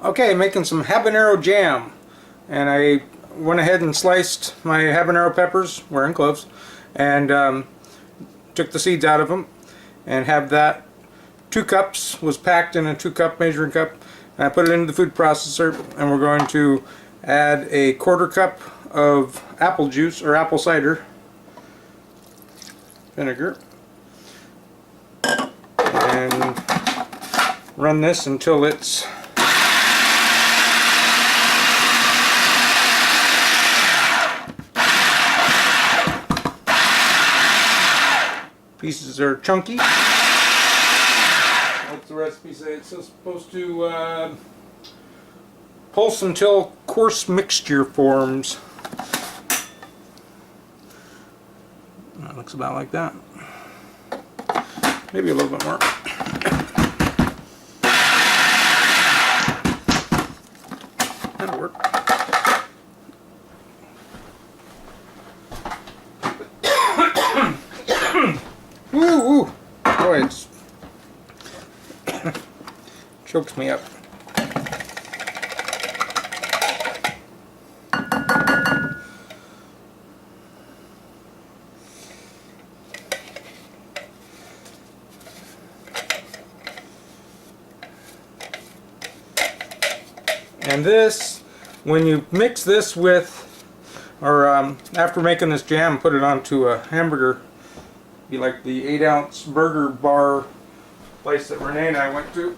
Okay, making some habanero jam, and I went ahead and sliced my habanero peppers, wearing gloves, and took the seeds out of them, and have that 2 cups was packed in a 2-cup measuring cup, and I put it into the food processor, and we're going to add a 1/4 cup of apple juice or apple cider vinegar, and run this until it's pieces are chunky. What's the recipe say? It's supposed to pulse until coarse mixture forms. That looks about like that. Maybe a little bit more. That'll work. Woo woo! Boy, it's chokes me up. And this, when you mix this with, or after making this jam, put it onto a hamburger, be like the 8-ounce burger bar place that Renee and I went to.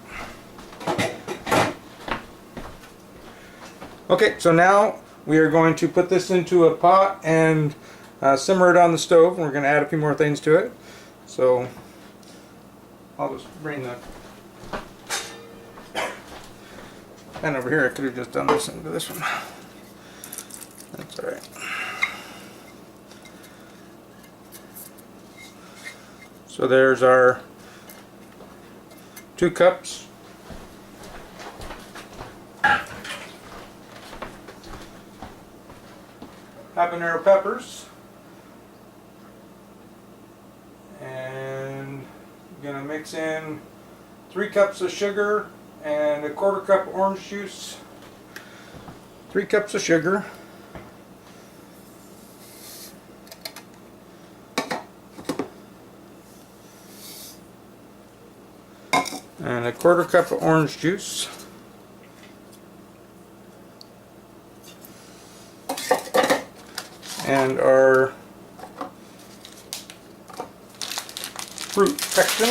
Okay, so now we are going to put this into a pot and simmer it on the stove, and we're going to add a few more things to it. So I'll just bring the pen over here. I could have just done this into this one. That's alright. So there's our 2 cups. Habanero peppers. And I'm going to mix in 3 cups of sugar and a 1/4 cup orange juice. 3 cups of sugar. And a 1/4 cup of orange juice. And our fruit pectin.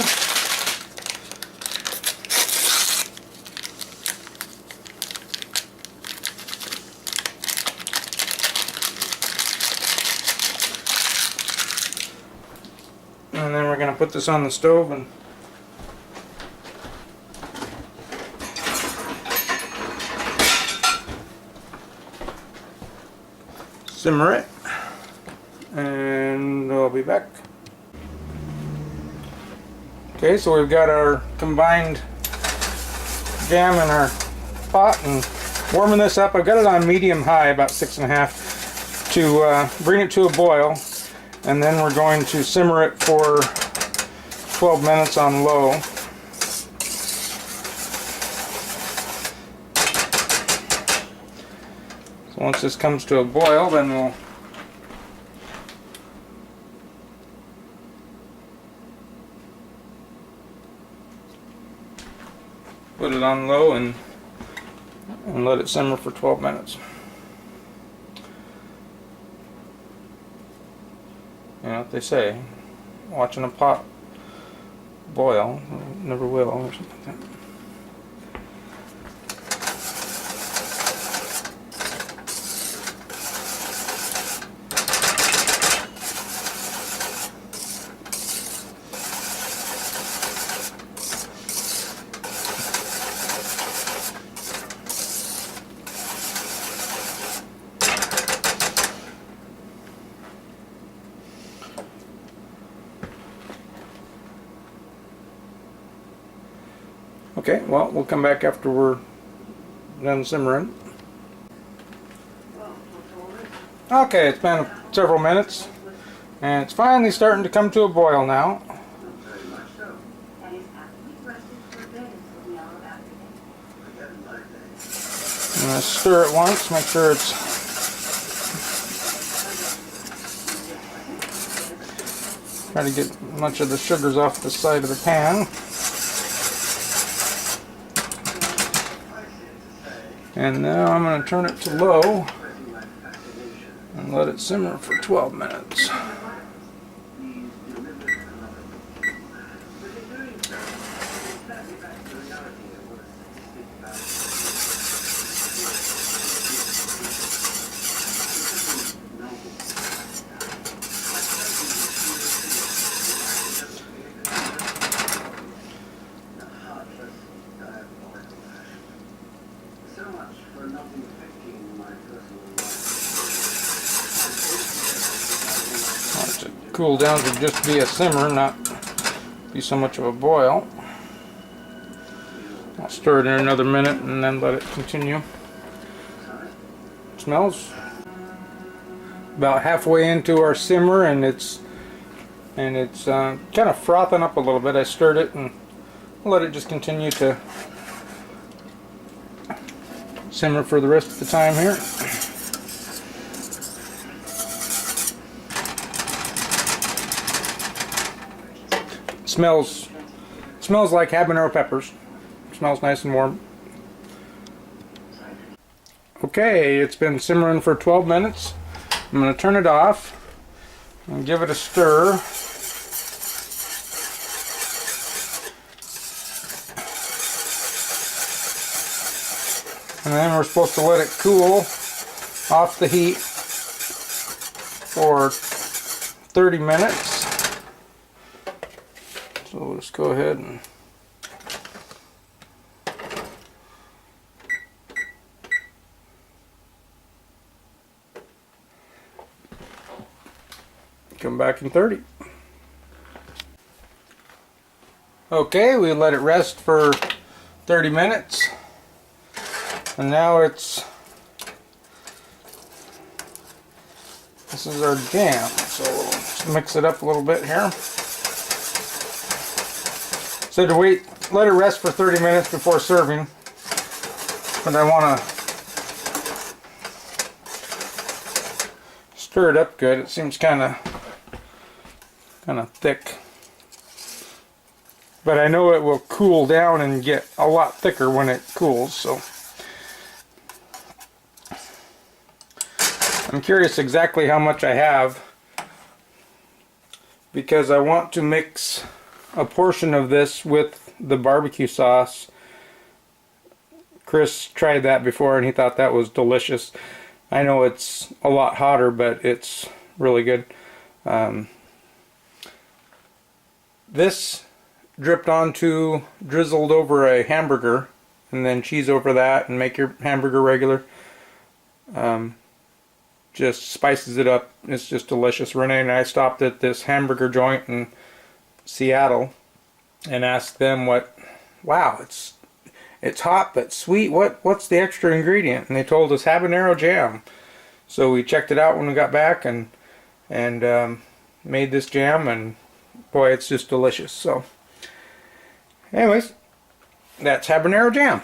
And then we're going to put this on the stove and simmer it, and I'll be back. Okay, so we've got our combined jam in our pot and warming this up. I've got it on medium high, about 6.5, to bring it to a boil, and then we're going to simmer it for 12 minutes on low. Once this comes to a boil, then we'll put it on low and let it simmer for 12 minutes. You know what they say, watching a pot boil never will, or something like that. Okay, well, we'll come back after we're done simmering. Okay, it's been several minutes, and it's finally starting to come to a boil now. going to stir it once, make sure it's try to get much of the sugars off the side of the pan. And now I'm going to turn it to low and let it simmer for 12 minutes. Cool down to just be a simmer, not be so much of a boil. I'll stir it in another minute and then let it continue. It smells about halfway into our simmer, and it's kind of frothing up a little bit. I stirred it and let it just continue to simmer for the rest of the time here. Smells like habanero peppers. Smells nice and warm. Okay, it's been simmering for 12 minutes. I'm going to turn it off and give it a stir. And then we're supposed to let it cool off the heat for 30 minutes. So we'll just go ahead and come back in 30. Okay, we let it rest for 30 minutes. And now this is our jam. So we'll just mix it up a little bit here. So to let it rest for 30 minutes before serving, but I want to stir it up good. It seems kind of thick, but I know it will cool down and get a lot thicker when it cools. So I'm curious exactly how much I have, because I want to mix a portion of this with the barbecue sauce. Chris tried that before and he thought that was delicious. I know it's a lot hotter, but it's really good. This drizzled over a hamburger, and then cheese over that, and make your hamburger regular. Just spices it up. It's just delicious. Renee and I stopped at this hamburger joint in Seattle and asked them wow, it's hot but sweet, what's the extra ingredient? And they told us habanero jam. So we checked it out when we got back and made this jam, and boy, it's just delicious. So anyways, that's habanero jam.